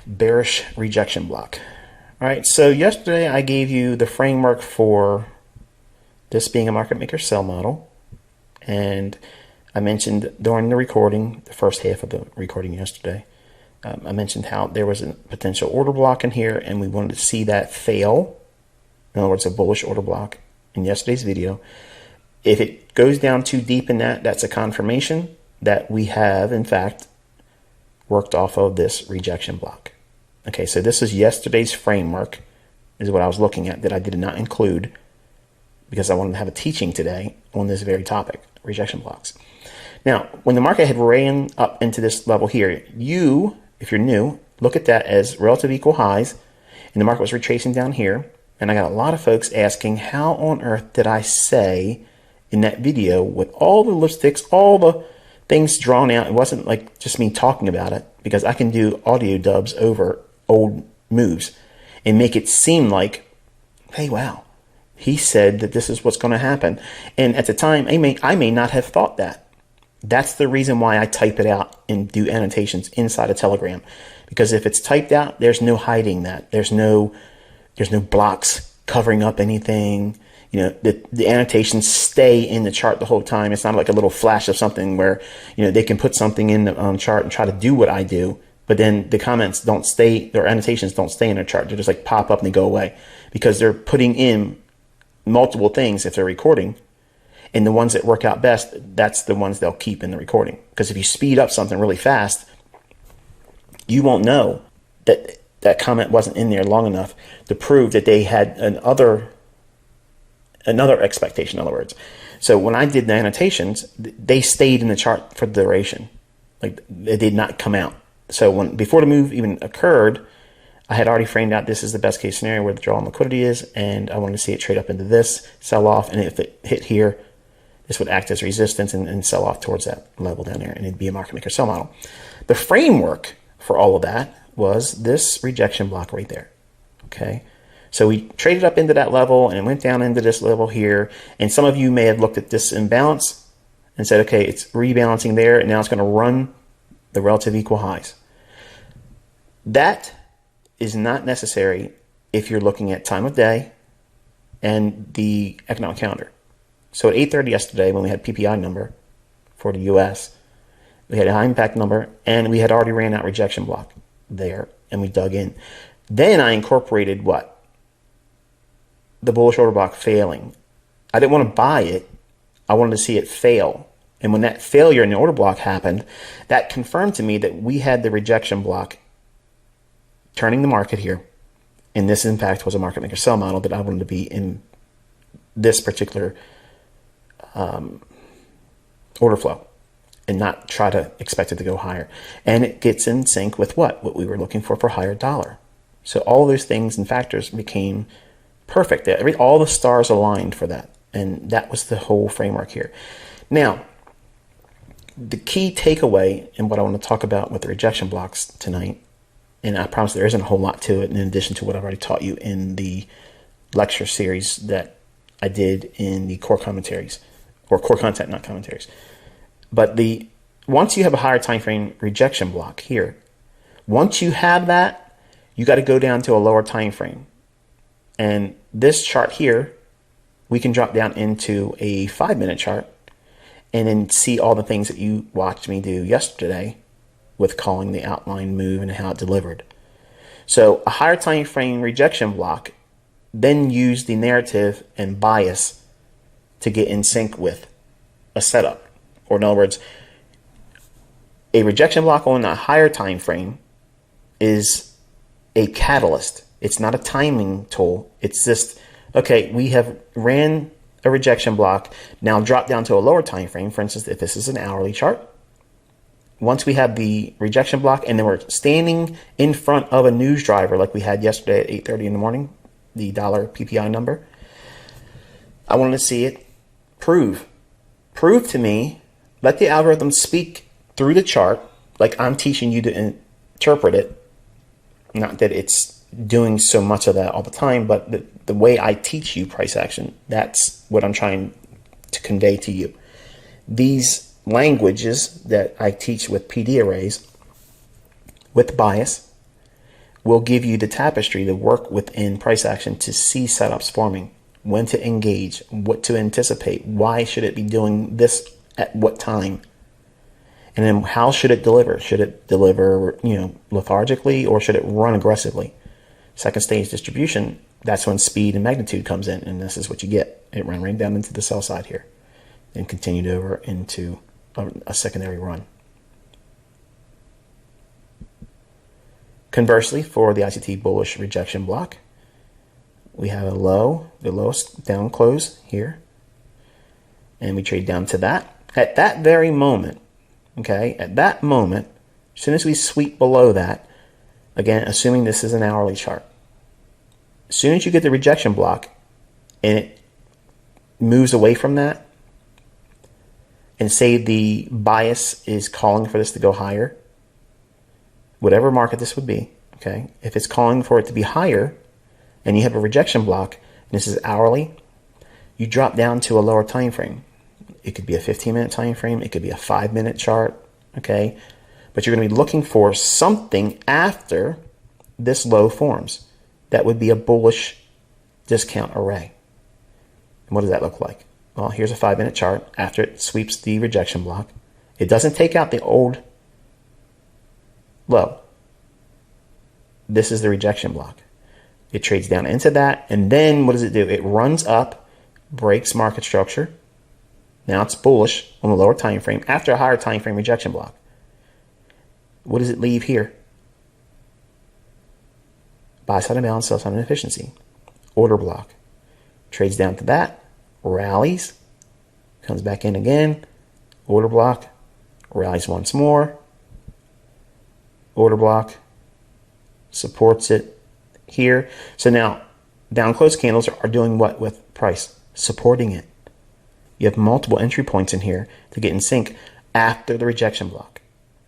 bearish rejection block. All right, so yesterday I gave you the framework for this being a market maker sell model, and I mentioned during the recording, the first half of the recording yesterday, I mentioned how there was a potential order block in here and we wanted to see that fail. In other words, a bullish order block in yesterday's video. If it goes down too deep in that, that's a confirmation that we have, in fact, worked off of this rejection block. Okay, so this is yesterday's framework, is what I was looking at, that I did not include because I wanted to have a teaching today on this very topic, rejection blocks. Now, when the market had ran up into this level here, you, if you're new, look at that as relative equal highs, and the market was retracing down here, and I got a lot of folks asking, how on earth did I say in that video with all the lipsticks, all the things drawn out, it wasn't like just me talking about it, because I can do audio dubs over old moves and make it seem like, hey, wow, he said that this is what's going to happen. And at the time, I may not have thought that. That's the reason why I type it out and do annotations inside a Telegram. Because if it's typed out, there's no hiding that. There's no blocks covering up anything. You know, the annotations stay in the chart the whole time. It's not like a little flash of something where, you know, they can put something in the chart and try to do what I do, but then the comments don't stay, their annotations don't stay in their chart. They just like pop up and they go away because they're putting in multiple things if they're recording. And the ones that work out best, that's the ones they'll keep in the recording. Because if you speed up something really fast, you won't know that that comment wasn't in there long enough to prove that they had another expectation, in other words. So when I did the annotations, they stayed in the chart for the duration. Like, they did not come out. So before the move even occurred, I had already framed out this is the best case scenario where the draw on liquidity is, and I wanted to see it trade up into this, sell off, and if it hit here, this would act as resistance and sell off towards that level down there, and it'd be a market maker sell model. The framework for all of that was this rejection block right there. Okay, so we traded up into that level and it went down into this level here, and some of you may have looked at this imbalance and said, okay, it's rebalancing there, and now it's going to run the relative equal highs. That is not necessary if you're looking at time of day and the economic calendar. So at 8:30 yesterday, when we had PPI number for the US, we had a high impact number, and we had already ran out rejection block there, and we dug in. Then I incorporated what? The bullish order block failing. I didn't want to buy it. I wanted to see it fail. And when that failure in the order block happened, that confirmed to me that we had the rejection block turning the market here. And this, in fact, was a market maker sell model that I wanted to be in this particular order flow and not try to expect it to go higher. And it gets in sync with what we were looking for higher dollar. So all those things and factors became perfect. All the stars aligned for that. And that was the whole framework here. Now, the key takeaway and what I want to talk about with the rejection blocks tonight, and I promise there isn't a whole lot to it in addition to what I've already taught you in the lecture series that I did in the core commentaries, or core content, not commentaries. But once you have a higher time frame rejection block here, once you have that, you got to go down to a lower time frame. And this chart here, we can drop down into a 5-minute chart and then see all the things that you watched me do yesterday with calling the outline move and how it delivered. So a higher time frame rejection block, then use the narrative and bias to get in sync with a setup. Or in other words, a rejection block on a higher time frame is a catalyst. It's not a timing tool. It's just, okay, we have ran a rejection block, now drop down to a lower time frame. For instance, if this is an hourly chart, once we have the rejection block and then we're standing in front of a news driver like we had yesterday at 8:30 in the morning, the dollar PPI number, I wanted to see it prove to me, let the algorithm speak through the chart like I'm teaching you to interpret it. Not that it's doing so much of that all the time, but the way I teach you price action, that's what I'm trying to convey to you. These languages that I teach with PD arrays with bias will give you the tapestry to work within price action to see setups forming, when to engage, what to anticipate, why should it be doing this at what time, and then how should it deliver? Should it deliver, lethargically, or should it run aggressively? Second stage distribution, that's when speed and magnitude comes in, and this is what you get. It ran right down into the sell side here and continued over into a secondary run. Conversely, for the ICT bullish rejection block, we have a low, the lowest down close here, and we trade down to that. At that very moment, okay, at that moment, as soon as we sweep below that, again, assuming this is an hourly chart, as soon as you get the rejection block and it moves away from that, and say the bias is calling for this to go higher, whatever market this would be, okay, if it's calling for it to be higher and you have a rejection block, and this is hourly, you drop down to a lower time frame. It could be a 15-minute time frame, it could be a 5-minute chart, okay, but you're going to be looking for something after this low forms. That would be a bullish discount array. And what does that look like? Well, here's a 5-minute chart after it sweeps the rejection block. It doesn't take out the old low. This is the rejection block. It trades down into that, and then what does it do? It runs up, breaks market structure. Now it's bullish on the lower time frame after a higher time frame rejection block. What does it leave here? Buy side imbalance, sell side inefficiency. Order block. Trades down to that, rallies, comes back in again, order block, rallies once more, order block, supports it here. So now down close candles are doing what with price? Supporting it. You have multiple entry points in here to get in sync after the rejection block.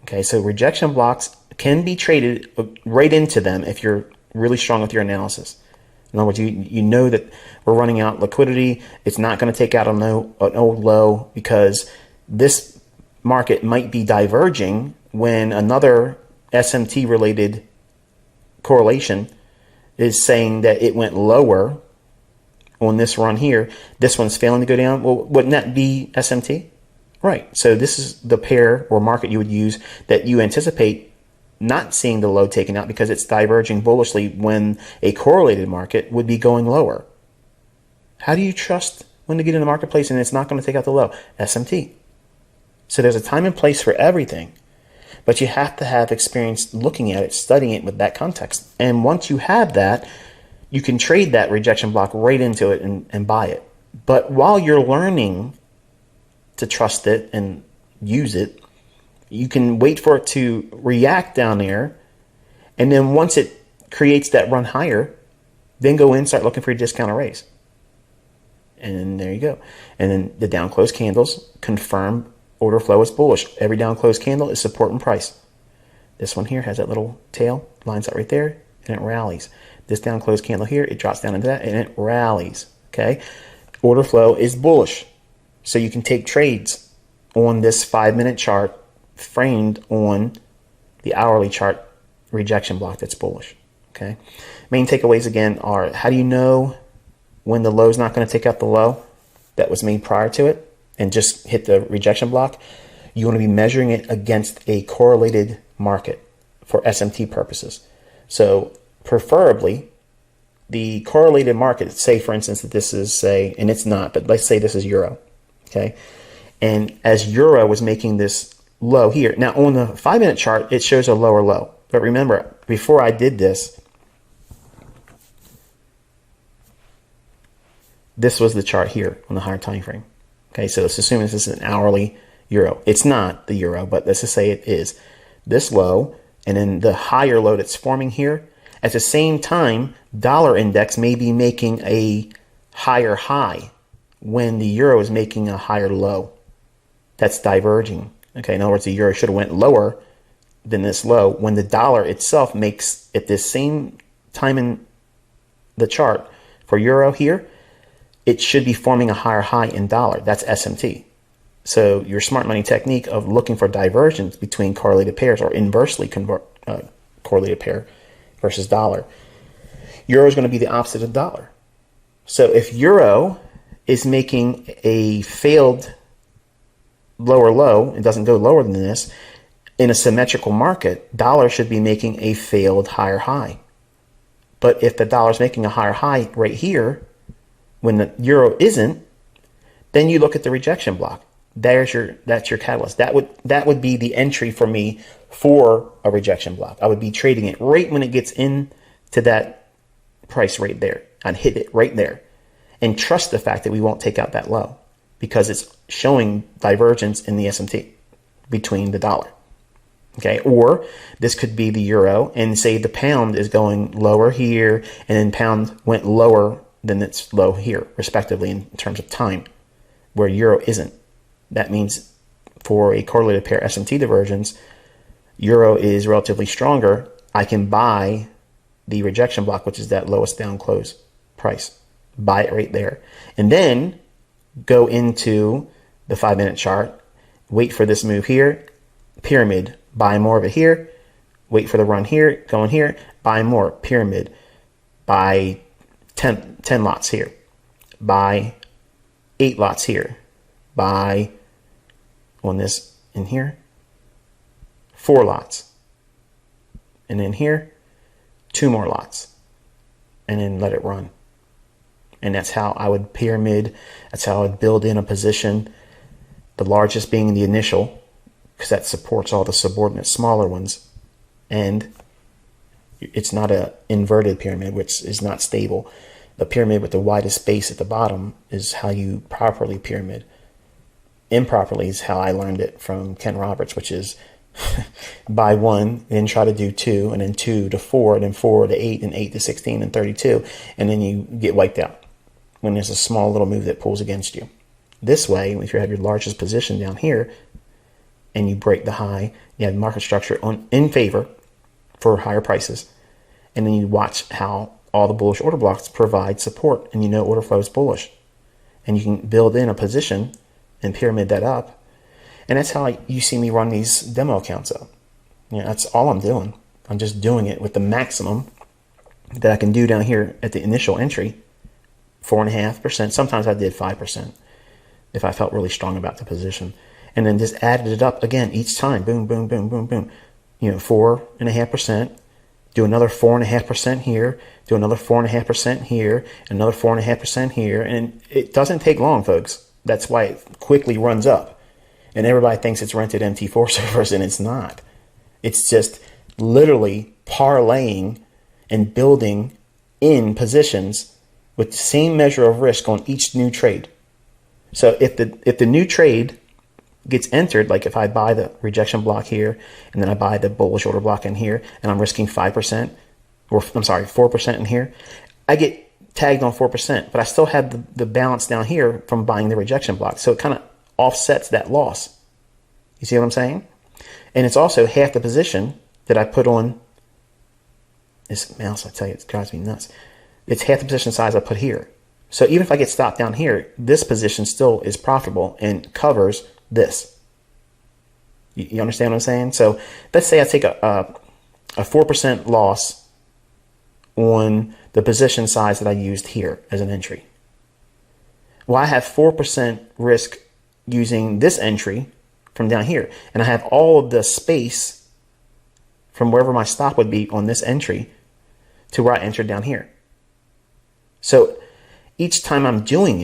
Okay, so rejection blocks can be traded right into them if you're really strong with your analysis. In other words, you know that we're running out liquidity. It's not going to take out an old low because this market might be diverging when another SMT related correlation is saying that it went lower on this run here. This one's failing to go down. Well, wouldn't that be SMT? Right. So this is the pair or market you would use that you anticipate not seeing the low taken out because it's diverging bullishly when a correlated market would be going lower. How do you trust when to get in the marketplace and it's not going to take out the low? SMT. So there's a time and place for everything, but you have to have experience looking at it, studying it with that context. And once you have that, you can trade that rejection block right into it and buy it. But while you're learning to trust it and use it, you can wait for it to react down there, and then once it creates that run higher, then go in, start looking for your discount arrays. And then there you go. And then the down close candles confirm order flow is bullish. Every down close candle is support and price. This one here has that little tail, lines up right there, and it rallies. This down close candle here, it drops down into that, and it rallies. Okay, order flow is bullish. So you can take trades on this 5-minute chart framed on the hourly chart rejection block that's bullish. Okay. Main takeaways again are, how do you know when the low is not going to take out the low that was made prior to it and just hit the rejection block? You want to be measuring it against a correlated market for SMT purposes. So preferably the correlated market, say for instance that this is, say, and it's not, but let's say this is Euro. Okay. And as Euro was making this low here. Now on the 5-minute chart, it shows a lower low. But remember, before I did this, this was the chart here on the higher time frame. Okay, so let's assume this is an hourly Euro. It's not the Euro, but let's just say it is. This low, and then the higher low that's forming here. At the same time, dollar index may be making a higher high when the Euro is making a higher low. That's diverging. Okay, in other words, the Euro should have went lower than this low when the dollar itself makes, at this same time in the chart for Euro here, it should be forming a higher high in dollar. That's SMT. So your smart money technique of looking for divergence between correlated pairs or inversely correlated pair versus dollar. Euro is going to be the opposite of dollar. So if euro is making a failed lower low, it doesn't go lower than this, in a symmetrical market, dollar should be making a failed higher high. But if the dollar is making a higher high right here, when the euro isn't, then you look at the rejection block. That's your catalyst. That would be the entry for me for a rejection block. I would be trading it right when it gets into that price right there. I'd hit it right there and trust the fact that we won't take out that low because it's showing divergence in the SMT between the dollar. Okay, or this could be the euro and say the pound is going lower here and then pound went lower than its low here, respectively, in terms of time, where euro isn't. That means for a correlated pair SMT divergence, euro is relatively stronger. I can buy the rejection block, which is that lowest down close price. Buy it right there. And then go into the 5-minute chart, wait for this move here, pyramid, buy more of it here, wait for the run here, go in here, buy more, pyramid, buy 10 lots here, buy 8 lots here, buy on this in here, 4 lots, and in here, 2 more lots, and then let it run. And that's how I would pyramid, that's how I would build in a position, the largest being the initial, because that supports all the subordinate smaller ones. And it's not a inverted pyramid, which is not stable. The pyramid with the widest base at the bottom is how you properly pyramid. Improperly is how I learned it from Ken Roberts, which is buy 1, then try to do 2, and then 2 to 4, and then 4 to 8, and 8 to 16, and 32, and then you get wiped out when there's a small little move that pulls against you. This way, if you have your largest position down here, and you break the high, you have market structure in favor for higher prices. And then you watch how all the bullish order blocks provide support, and you know order flow is bullish. And you can build in a position and pyramid that up. And that's how you see me run these demo accounts up. You know, that's all I'm doing. I'm just doing it with the maximum that I can do down here at the initial entry, 4.5%. Sometimes I did 5% if I felt really strong about the position. And then just added it up again each time. Boom, boom, boom, boom, boom. You know, 4.5%. Do another 4.5% here. Do another 4.5% here. Another 4.5% here. And it doesn't take long, folks. That's why it quickly runs up. And everybody thinks it's rented MT4 servers, and it's not. It's just literally parlaying and building in positions with the same measure of risk on each new trade. So if the new trade gets entered, like if I buy the rejection block here, and then I buy the bullish order block in here, and I'm risking 5%, or I'm sorry, 4% in here, I get tagged on 4%, but I still have the balance down here from buying the rejection block. So it kind of offsets that loss. You see what I'm saying? And it's also half the position that I put on this mouse. I tell you, it drives me nuts. It's half the position size I put here. So even if I get stopped down here, this position still is profitable and covers this. You understand what I'm saying? So let's say I take a 4% loss on the position size that I used here as an entry. Well, I have 4% risk using this entry from down here, and I have all of the space from wherever my stop would be on this entry to where I entered down here. So each time I'm doing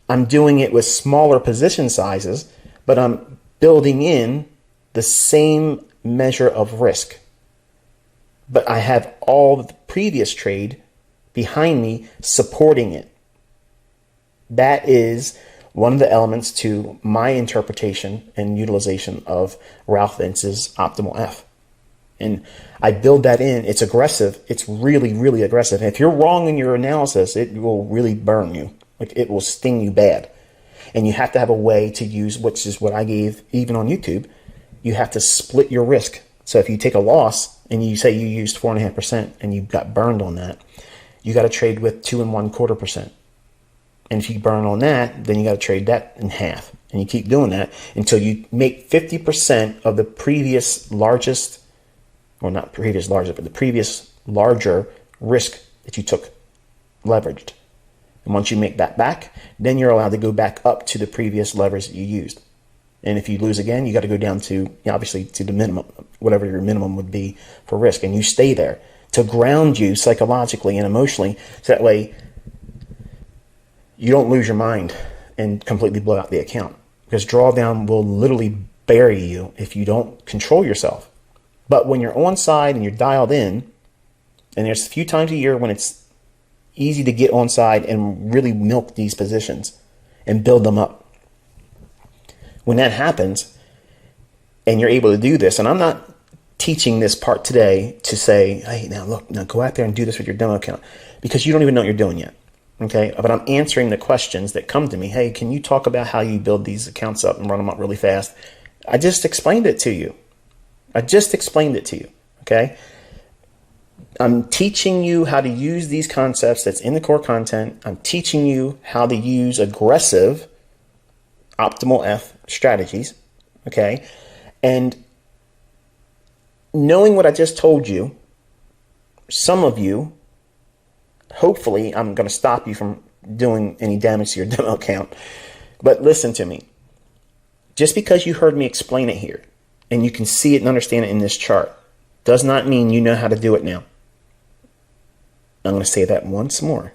it with smaller position sizes, but I'm building in the same measure of risk. But I have all the previous trade behind me supporting it. That is one of the elements to my interpretation and utilization of Ralph Vince's optimal F. And I build that in. It's aggressive. It's really, really aggressive. And if you're wrong in your analysis, it will really burn you. Like, it will sting you bad. And you have to have a way to use, which is what I gave even on YouTube. You have to split your risk. So if you take a loss and you say you used 4.5% and you got burned on that, you got to trade with 2.25%. And if you burn on that, then you got to trade that in half. And you keep doing that until you make 50% of the previous largest Well, not previous larger, but the previous larger risk that you took leveraged. And once you make that back, then you're allowed to go back up to the previous leverage that you used. And if you lose again, you got to go down to, obviously, to the minimum, whatever your minimum would be for risk. And you stay there to ground you psychologically and emotionally. So that way you don't lose your mind and completely blow out the account. Because drawdown will literally bury you if you don't control yourself. But when you're on side and you're dialed in, and there's a few times a year when it's easy to get on side and really milk these positions and build them up. When that happens and you're able to do this, and I'm not teaching this part today to say, hey, now look, now go out there and do this with your demo account, because you don't even know what you're doing yet. Okay, but I'm answering the questions that come to me. Hey, can you talk about how you build these accounts up and run them up really fast? I just explained it to you. Okay, I'm teaching you how to use these concepts that's in the core content. I'm teaching you how to use aggressive optimal F strategies. Okay, and knowing what I just told you, some of you, hopefully I'm going to stop you from doing any damage to your demo account. But listen to me. Just because you heard me explain it here and you can see it and understand it in this chart does not mean you know how to do it now. I'm going to say that once more.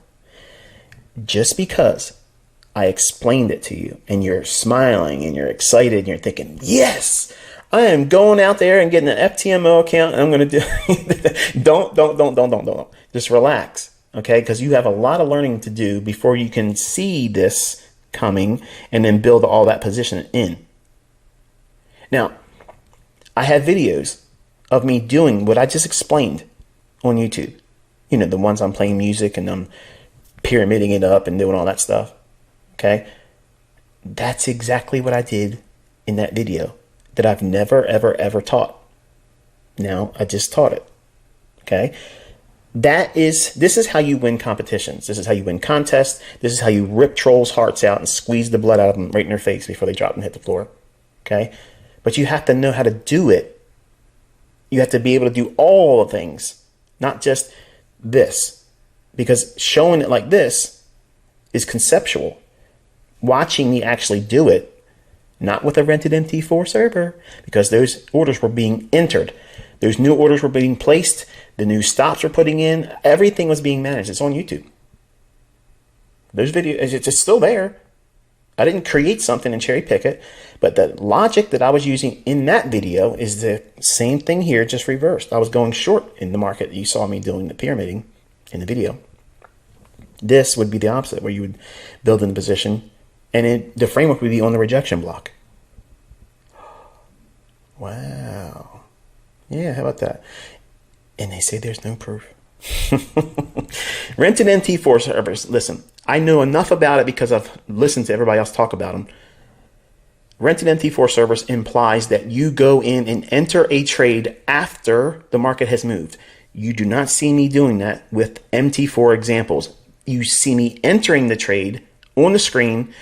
Just because I explained it to you and you're smiling and you're excited and you're thinking, yes, I am going out there and getting an FTMO account and I'm going to do don't. Just relax. Okay, because you have a lot of learning to do before you can see this coming and then build all that position in. Now, I have videos of me doing what I just explained on YouTube. You know, the ones I'm playing music and I'm pyramiding it up and doing all that stuff. Okay, that's exactly what I did in that video that I've never, ever taught. Now, I just taught it. Okay. This is how you win competitions. This is how you win contests. This is how you rip trolls' hearts out and squeeze the blood out of them right in their face before they drop and hit the floor. Okay? But you have to know how to do it. You have to be able to do all the things, not just this. Because showing it like this is conceptual. Watching me actually do it, not with a rented MT4 server, because those orders were being entered. Those new orders were being placed. The new stops were putting in. Everything was being managed. It's on YouTube. Those videos, it's still there. I didn't create something and cherry pick it. But the logic that I was using in that video is the same thing here, just reversed. I was going short in the market. You saw me doing the pyramiding in the video. This would be the opposite, where you would build in the position and the framework would be on the rejection block. Wow. Yeah, how about that? And they say there's no proof. Rented MT4 servers. Listen, I know enough about it because I've listened to everybody else talk about them. Rented MT4 servers implies that you go in and enter a trade after the market has moved. You do not see me doing that with MT4 examples. You see me entering the trade on the screen